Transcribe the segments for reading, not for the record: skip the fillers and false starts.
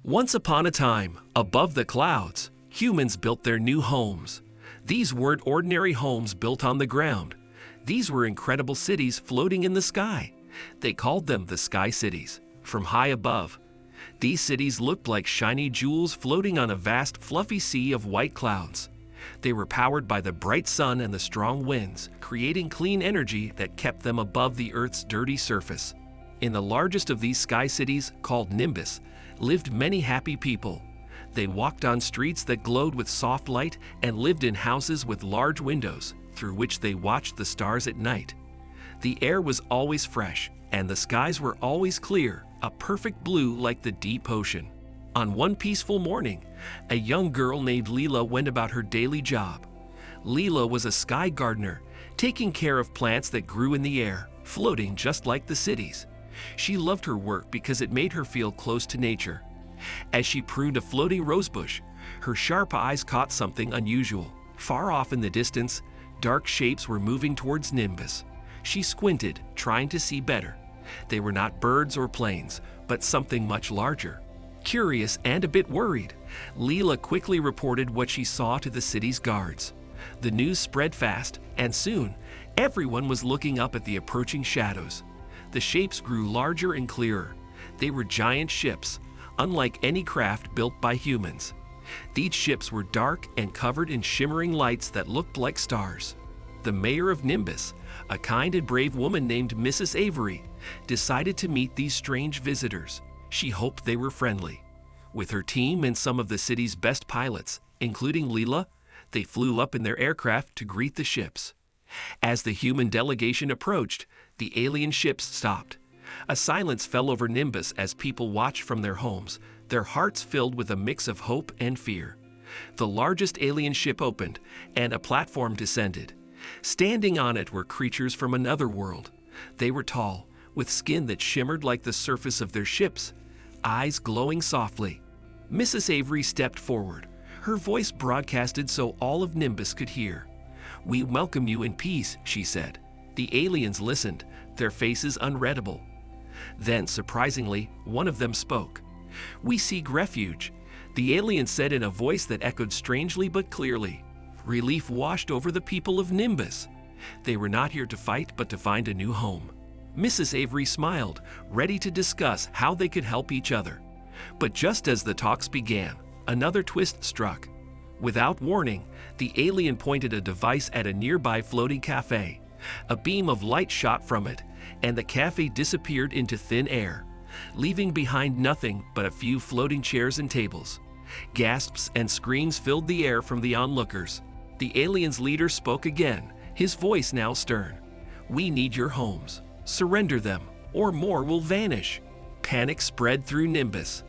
Once upon a time, above the clouds, humans built their new homes. These weren't ordinary homes built on the ground. These were incredible cities floating in the sky. They called them the Sky Cities, from high above. These cities looked like shiny jewels floating on a vast, fluffy sea of white clouds. They were powered by the bright sun and the strong winds, creating clean energy that kept them above the Earth's dirty surface. In the largest of these sky cities, called Nimbus, lived many happy people. They walked on streets that glowed with soft light and lived in houses with large windows, through which they watched the stars at night. The air was always fresh, and the skies were always clear, a perfect blue like the deep ocean. On one peaceful morning, a young girl named Leela went about her daily job. Leela was a sky gardener, taking care of plants that grew in the air, floating just like the cities. She loved her work because it made her feel close to nature. As she pruned a floating rosebush, her sharp eyes caught something unusual. Far off in the distance, dark shapes were moving towards Nimbus. She squinted, trying to see better. They were not birds or planes, but something much larger. Curious and a bit worried, Leela quickly reported what she saw to the city's guards. The news spread fast, and soon, everyone was looking up at the approaching shadows. The shapes grew larger and clearer. They were giant ships, unlike any craft built by humans. These ships were dark and covered in shimmering lights that looked like stars. The mayor of Nimbus, a kind and brave woman named Mrs. Avery, decided to meet these strange visitors. She hoped they were friendly. With her team and some of the city's best pilots, including Leela, they flew up in their aircraft to greet the ships. As the human delegation approached, the alien ships stopped. A silence fell over Nimbus as people watched from their homes, their hearts filled with a mix of hope and fear. The largest alien ship opened, and a platform descended. Standing on it were creatures from another world. They were tall, with skin that shimmered like the surface of their ships, eyes glowing softly. Mrs. Avery stepped forward, her voice broadcasted so all of Nimbus could hear. "We welcome you in peace," she said. The aliens listened, their faces unreadable. Then, surprisingly, one of them spoke. "We seek refuge," the alien said in a voice that echoed strangely but clearly. Relief washed over the people of Nimbus. They were not here to fight, but to find a new home. Mrs. Avery smiled, ready to discuss how they could help each other. But just as the talks began, another twist struck. Without warning, the alien pointed a device at a nearby floating cafe. A beam of light shot from it, and the cafe disappeared into thin air, leaving behind nothing but a few floating chairs and tables. Gasps and screams filled the air from the onlookers. The alien's leader spoke again, his voice now stern. "We need your homes. Surrender them, or more will vanish." Panic spread through Nimbus.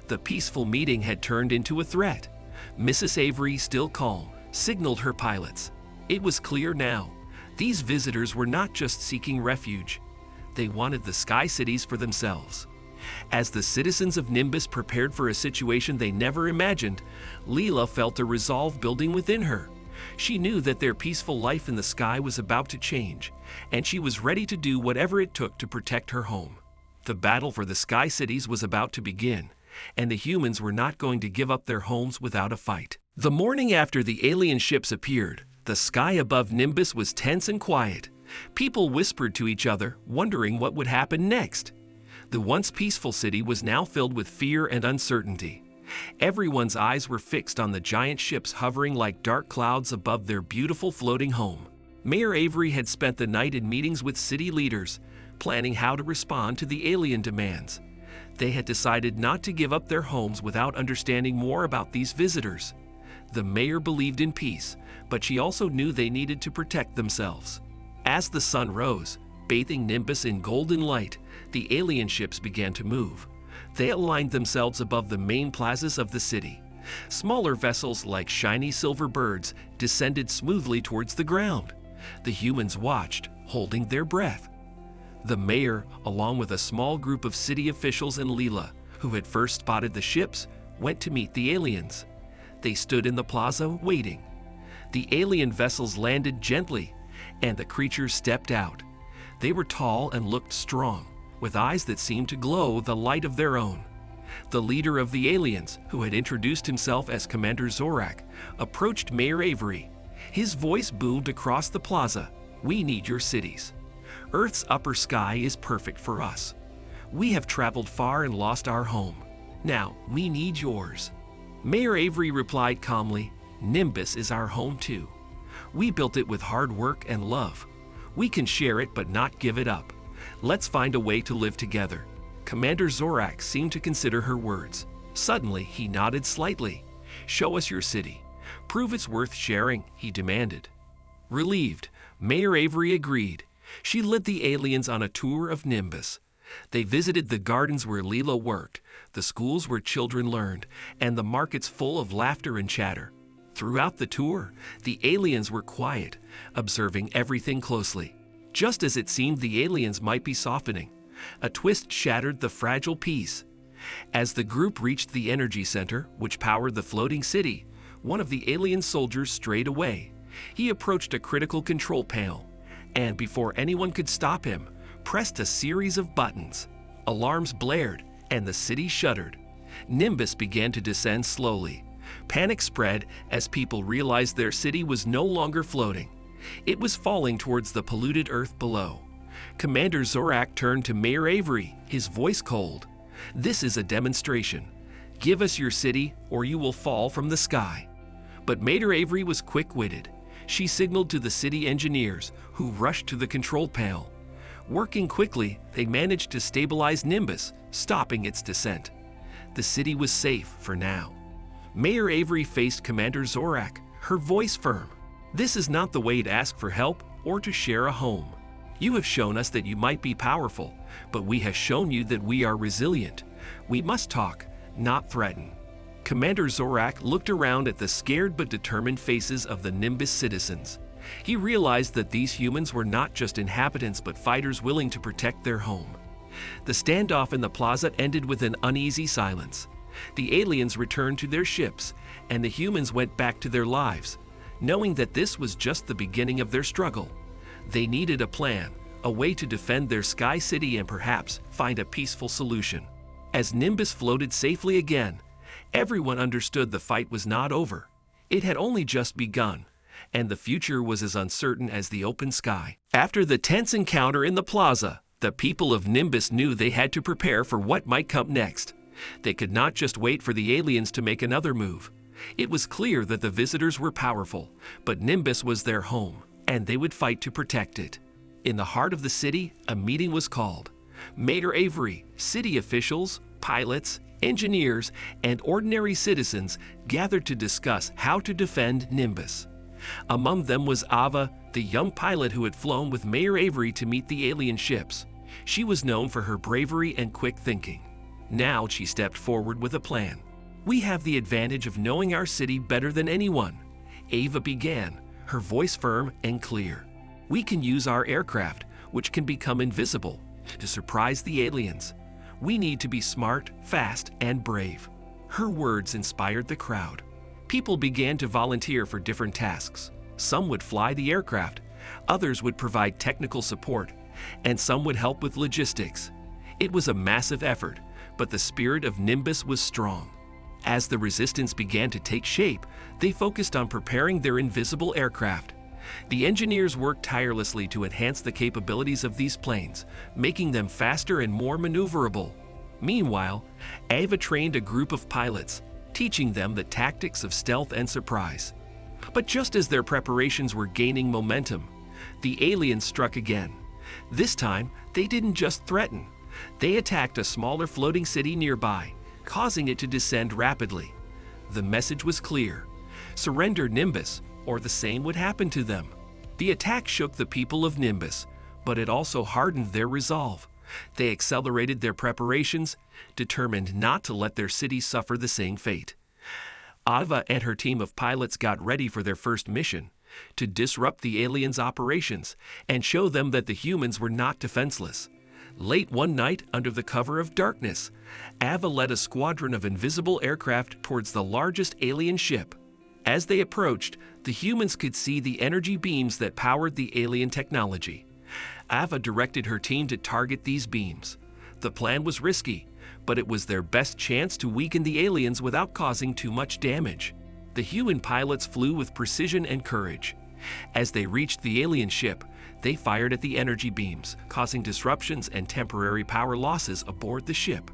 The peaceful meeting had turned into a threat. Mrs. Avery, still calm, signaled her pilots. It was clear now. These visitors were not just seeking refuge. They wanted the Sky Cities for themselves. As the citizens of Nimbus prepared for a situation they never imagined, Leela felt a resolve building within her. She knew that their peaceful life in the sky was about to change, and she was ready to do whatever it took to protect her home. The battle for the Sky Cities was about to begin, and the humans were not going to give up their homes without a fight. The morning after the alien ships appeared, the sky above Nimbus was tense and quiet. People whispered to each other, wondering what would happen next. The once peaceful city was now filled with fear and uncertainty. Everyone's eyes were fixed on the giant ships hovering like dark clouds above their beautiful floating home. Mayor Avery had spent the night in meetings with city leaders, planning how to respond to the alien demands. They had decided not to give up their homes without understanding more about these visitors. The mayor believed in peace, but she also knew they needed to protect themselves. As the sun rose, bathing Nimbus in golden light, the alien ships began to move. They aligned themselves above the main plazas of the city. Smaller vessels like shiny silver birds descended smoothly towards the ground. The humans watched, holding their breath. The mayor, along with a small group of city officials and Leela, who had first spotted the ships, went to meet the aliens. They stood in the plaza, waiting. The alien vessels landed gently, and the creatures stepped out. They were tall and looked strong, with eyes that seemed to glow the light of their own. The leader of the aliens, who had introduced himself as Commander Zorak, approached Mayor Avery. His voice boomed across the plaza. "We need your cities. Earth's upper sky is perfect for us. We have traveled far and lost our home. Now, we need yours." Mayor Avery replied calmly, "Nimbus is our home too. We built it with hard work and love. We can share it but not give it up. Let's find a way to live together." Commander Zorak seemed to consider her words. Suddenly, he nodded slightly. "Show us your city. Prove it's worth sharing," he demanded. Relieved, Mayor Avery agreed. She led the aliens on a tour of Nimbus. They visited the gardens where Leela worked, the schools where children learned, and the markets full of laughter and chatter. Throughout the tour, the aliens were quiet, observing everything closely. Just as it seemed the aliens might be softening, a twist shattered the fragile peace. As the group reached the energy center, which powered the floating city, one of the alien soldiers strayed away. He approached a critical control panel, and before anyone could stop him, pressed a series of buttons. Alarms blared, and the city shuddered. Nimbus began to descend slowly. Panic spread as people realized their city was no longer floating. It was falling towards the polluted earth below. Commander Zorak turned to Mayor Avery, his voice cold. "This is a demonstration. Give us your city, or you will fall from the sky." But Mayor Avery was quick-witted. She signaled to the city engineers, who rushed to the control panel. Working quickly, they managed to stabilize Nimbus, stopping its descent. The city was safe for now. Mayor Avery faced Commander Zorak, her voice firm. "This is not the way to ask for help or to share a home. You have shown us that you might be powerful, but we have shown you that we are resilient. We must talk, not threaten." Commander Zorak looked around at the scared but determined faces of the Nimbus citizens. He realized that these humans were not just inhabitants but fighters willing to protect their home. The standoff in the plaza ended with an uneasy silence. The aliens returned to their ships, and the humans went back to their lives, knowing that this was just the beginning of their struggle. They needed a plan, a way to defend their sky city and perhaps find a peaceful solution. As Nimbus floated safely again, everyone understood the fight was not over. It had only just begun, and the future was as uncertain as the open sky. After the tense encounter in the plaza, the people of Nimbus knew they had to prepare for what might come next. They could not just wait for the aliens to make another move. It was clear that the visitors were powerful, but Nimbus was their home, and they would fight to protect it. In the heart of the city, a meeting was called. Mayor Avery, city officials, pilots, engineers, and ordinary citizens gathered to discuss how to defend Nimbus. Among them was Ava, the young pilot who had flown with Mayor Avery to meet the alien ships. She was known for her bravery and quick thinking. Now she stepped forward with a plan. "We have the advantage of knowing our city better than anyone," Ava began, her voice firm and clear. "We can use our aircraft, which can become invisible, to surprise the aliens. We need to be smart, fast, and brave." Her words inspired the crowd. People began to volunteer for different tasks. Some would fly the aircraft, others would provide technical support, and some would help with logistics. It was a massive effort, but the spirit of Nimbus was strong. As the resistance began to take shape, they focused on preparing their invisible aircraft. The engineers worked tirelessly to enhance the capabilities of these planes, making them faster and more maneuverable. Meanwhile, Ava trained a group of pilots, teaching them the tactics of stealth and surprise. But just as their preparations were gaining momentum, the aliens struck again. This time, they didn't just threaten. They attacked a smaller floating city nearby, causing it to descend rapidly. The message was clear: surrender Nimbus, or the same would happen to them. The attack shook the people of Nimbus, but it also hardened their resolve. They accelerated their preparations, determined not to let their city suffer the same fate. Ava and her team of pilots got ready for their first mission: to disrupt the aliens' operations and show them that the humans were not defenseless. Late one night, under the cover of darkness, Ava led a squadron of invisible aircraft towards the largest alien ship. As they approached, the humans could see the energy beams that powered the alien technology. Ava directed her team to target these beams. The plan was risky, but it was their best chance to weaken the aliens without causing too much damage. The human pilots flew with precision and courage. As they reached the alien ship, they fired at the energy beams, causing disruptions and temporary power losses aboard the ship.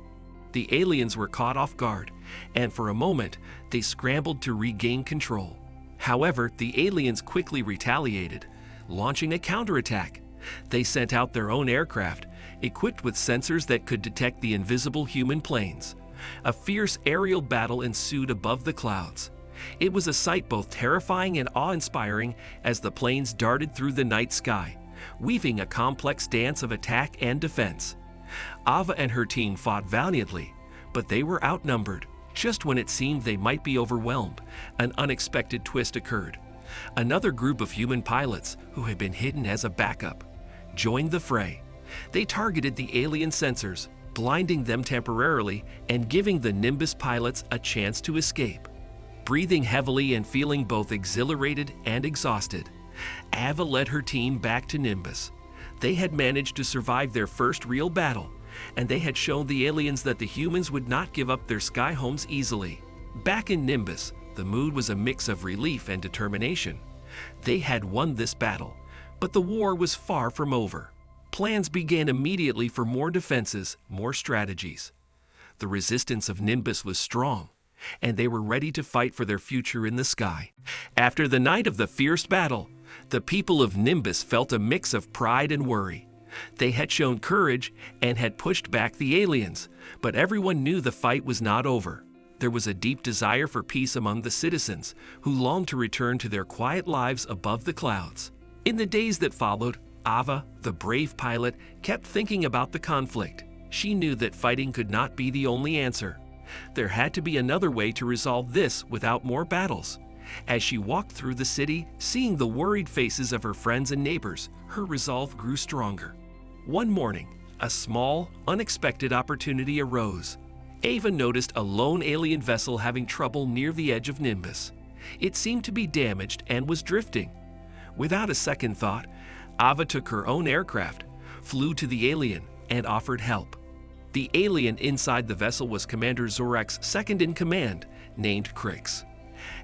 The aliens were caught off guard, and for a moment, they scrambled to regain control. However, the aliens quickly retaliated, launching a counterattack. They sent out their own aircraft, equipped with sensors that could detect the invisible human planes. A fierce aerial battle ensued above the clouds. It was a sight both terrifying and awe-inspiring as the planes darted through the night sky, weaving a complex dance of attack and defense. Ava and her team fought valiantly, but they were outnumbered. Just when it seemed they might be overwhelmed, an unexpected twist occurred. Another group of human pilots, who had been hidden as a backup, joined the fray. They targeted the alien sensors, blinding them temporarily and giving the Nimbus pilots a chance to escape. Breathing heavily and feeling both exhilarated and exhausted, Ava led her team back to Nimbus. They had managed to survive their first real battle, and they had shown the aliens that the humans would not give up their sky homes easily. Back in Nimbus, the mood was a mix of relief and determination. They had won this battle, but the war was far from over. Plans began immediately for more defenses, more strategies. The resistance of Nimbus was strong, and they were ready to fight for their future in the sky. After the night of the fierce battle, the people of Nimbus felt a mix of pride and worry. They had shown courage and had pushed back the aliens, but everyone knew the fight was not over. There was a deep desire for peace among the citizens, who longed to return to their quiet lives above the clouds. In the days that followed, Ava, the brave pilot, kept thinking about the conflict. She knew that fighting could not be the only answer. There had to be another way to resolve this without more battles. As she walked through the city, seeing the worried faces of her friends and neighbors, her resolve grew stronger. One morning, a small, unexpected opportunity arose. Ava noticed a lone alien vessel having trouble near the edge of Nimbus. It seemed to be damaged and was drifting. Without a second thought, Ava took her own aircraft, flew to the alien, and offered help. The alien inside the vessel was Commander Zorak's second-in-command, named Krix.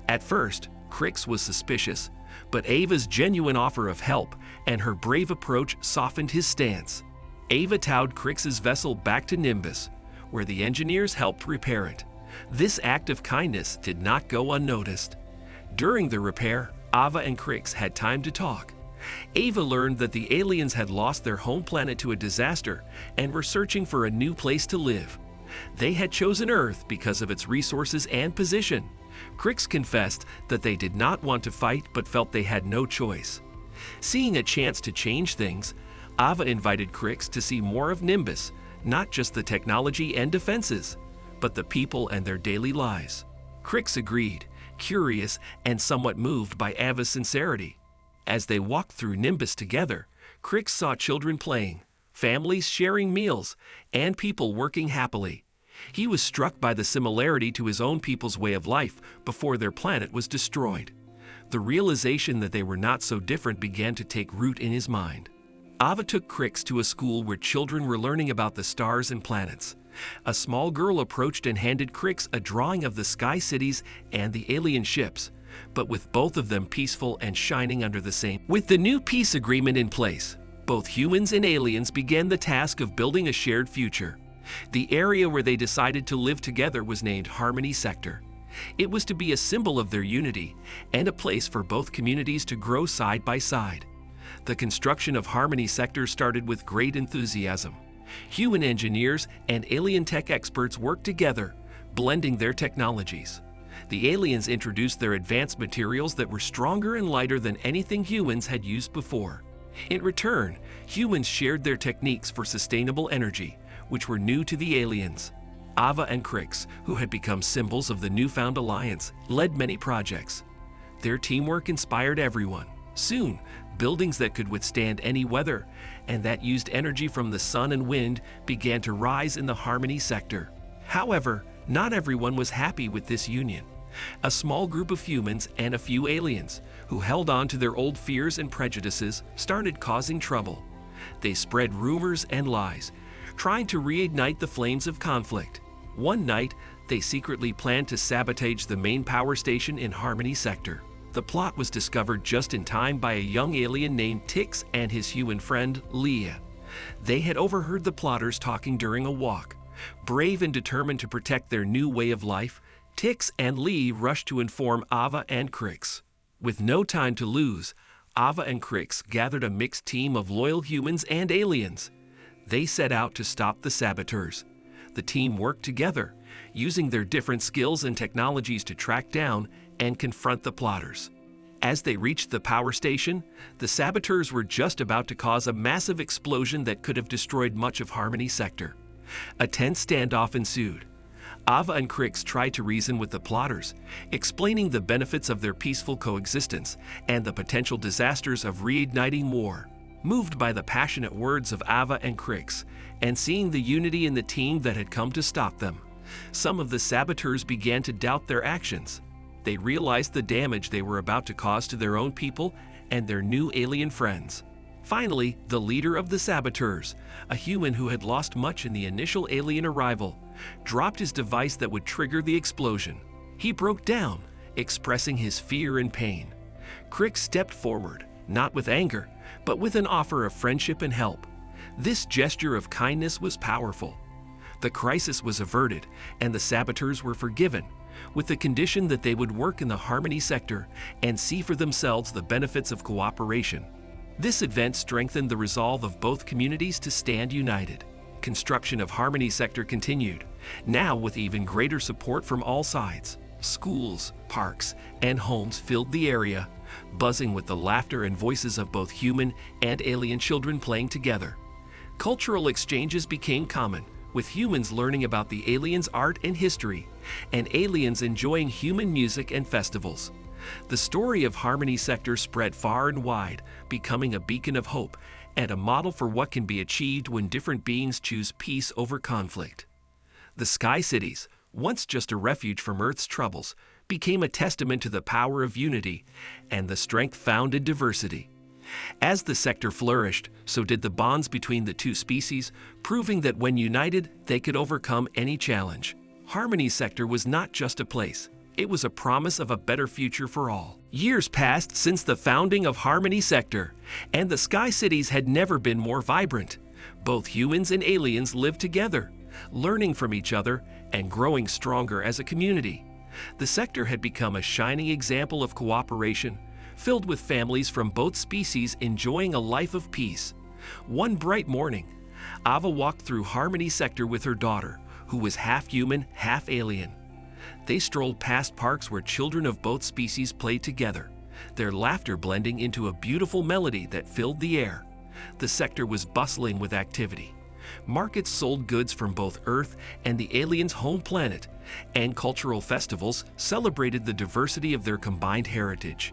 At first, Krix was suspicious, but Ava's genuine offer of help and her brave approach softened his stance. Ava towed Krix's vessel back to Nimbus, where the engineers helped repair it. This act of kindness did not go unnoticed. During the repair, Ava and Krix had time to talk. Ava learned that the aliens had lost their home planet to a disaster and were searching for a new place to live. They had chosen Earth because of its resources and position. Krix confessed that they did not want to fight but felt they had no choice. Seeing a chance to change things, Ava invited Krix to see more of Nimbus, not just the technology and defenses, but the people and their daily lives. Krix agreed, curious and somewhat moved by Ava's sincerity. As they walked through Nimbus together, Krix saw children playing, families sharing meals, and people working happily. He was struck by the similarity to his own people's way of life before their planet was destroyed. The realization that they were not so different began to take root in his mind. Ava took Krix to a school where children were learning about the stars and planets. A small girl approached and handed Krix a drawing of the sky cities and the alien ships, but with both of them peaceful and shining under the same. With the new peace agreement in place, both humans and aliens began the task of building a shared future. The area where they decided to live together was named Harmony Sector. It was to be a symbol of their unity and a place for both communities to grow side by side. The construction of Harmony Sector started with great enthusiasm. Human engineers and alien tech experts worked together, blending their technologies. The aliens introduced their advanced materials that were stronger and lighter than anything humans had used before. In return, humans shared their techniques for sustainable energy, which were new to the aliens. Ava and Krix, who had become symbols of the newfound alliance, led many projects. Their teamwork inspired everyone. Soon, buildings that could withstand any weather and that used energy from the sun and wind began to rise in the Harmony Sector. However, not everyone was happy with this union. A small group of humans and a few aliens, who held on to their old fears and prejudices, started causing trouble. They spread rumors and lies, trying to reignite the flames of conflict. One night, they secretly planned to sabotage the main power station in Harmony Sector. The plot was discovered just in time by a young alien named Tix and his human friend, Leah. They had overheard the plotters talking during a walk. Brave and determined to protect their new way of life, Tix and Lee rushed to inform Ava and Krix. With no time to lose, Ava and Krix gathered a mixed team of loyal humans and aliens. They set out to stop the saboteurs. The team worked together, using their different skills and technologies to track down and confront the plotters. As they reached the power station, the saboteurs were just about to cause a massive explosion that could have destroyed much of Harmony Sector. A tense standoff ensued. Ava and Krix tried to reason with the plotters, explaining the benefits of their peaceful coexistence and the potential disasters of reigniting war. Moved by the passionate words of Ava and Krix, and seeing the unity in the team that had come to stop them, some of the saboteurs began to doubt their actions. They realized the damage they were about to cause to their own people and their new alien friends. Finally, the leader of the saboteurs, a human who had lost much in the initial alien arrival, dropped his device that would trigger the explosion. He broke down, expressing his fear and pain. Krix stepped forward, not with anger, but with an offer of friendship and help. This gesture of kindness was powerful. The crisis was averted, and the saboteurs were forgiven, with the condition that they would work in the Harmony Sector and see for themselves the benefits of cooperation. This event strengthened the resolve of both communities to stand united. Construction of Harmony Sector continued, now with even greater support from all sides. Schools, parks, and homes filled the area, buzzing with the laughter and voices of both human and alien children playing together. Cultural exchanges became common, with humans learning about the aliens' art and history, and aliens enjoying human music and festivals. The story of Harmony Sector spread far and wide, becoming a beacon of hope and a model for what can be achieved when different beings choose peace over conflict. The Sky Cities, once just a refuge from Earth's troubles, became a testament to the power of unity and the strength found in diversity. As the sector flourished, so did the bonds between the two species, proving that when united, they could overcome any challenge. Harmony Sector was not just a place. It was a promise of a better future for all. Years passed since the founding of Harmony Sector, and the Sky Cities had never been more vibrant. Both humans and aliens lived together, learning from each other and growing stronger as a community. The sector had become a shining example of cooperation, filled with families from both species enjoying a life of peace. One bright morning, Ava walked through Harmony Sector with her daughter, who was half human, half alien. They strolled past parks where children of both species played together, their laughter blending into a beautiful melody that filled the air. The sector was bustling with activity. Markets sold goods from both Earth and the aliens' home planet, and cultural festivals celebrated the diversity of their combined heritage.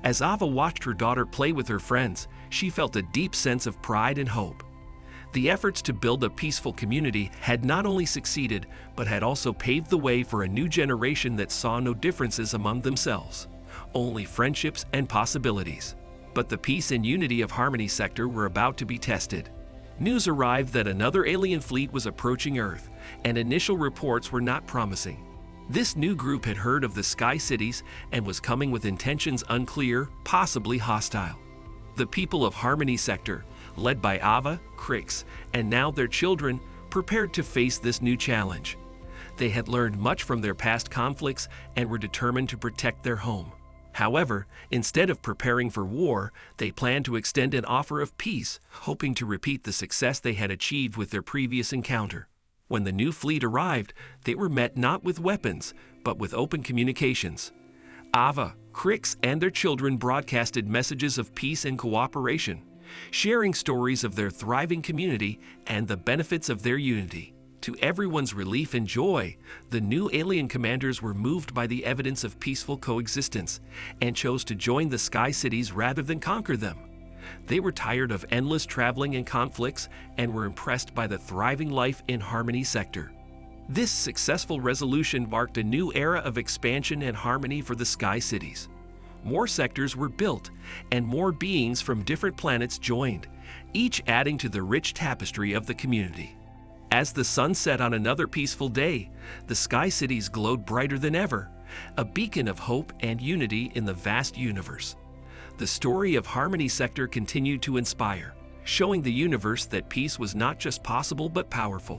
As Ava watched her daughter play with her friends, she felt a deep sense of pride and hope. The efforts to build a peaceful community had not only succeeded, but had also paved the way for a new generation that saw no differences among themselves, only friendships and possibilities. But the peace and unity of Harmony Sector were about to be tested. News arrived that another alien fleet was approaching Earth, and initial reports were not promising. This new group had heard of the Sky Cities and was coming with intentions unclear, possibly hostile. The people of Harmony Sector, led by Ava, Krix, and now their children, prepared to face this new challenge. They had learned much from their past conflicts and were determined to protect their home. However, instead of preparing for war, they planned to extend an offer of peace, hoping to repeat the success they had achieved with their previous encounter. When the new fleet arrived, they were met not with weapons, but with open communications. Ava, Krix, and their children broadcasted messages of peace and cooperation, sharing stories of their thriving community and the benefits of their unity. To everyone's relief and joy, the new alien commanders were moved by the evidence of peaceful coexistence and chose to join the Sky Cities rather than conquer them. They were tired of endless traveling and conflicts and were impressed by the thriving life in Harmony Sector. This successful resolution marked a new era of expansion and harmony for the Sky Cities. More sectors were built, and more beings from different planets joined, each adding to the rich tapestry of the community. As the sun set on another peaceful day, the sky cities glowed brighter than ever, a beacon of hope and unity in the vast universe. The story of Harmony Sector continued to inspire, showing the universe that peace was not just possible but powerful.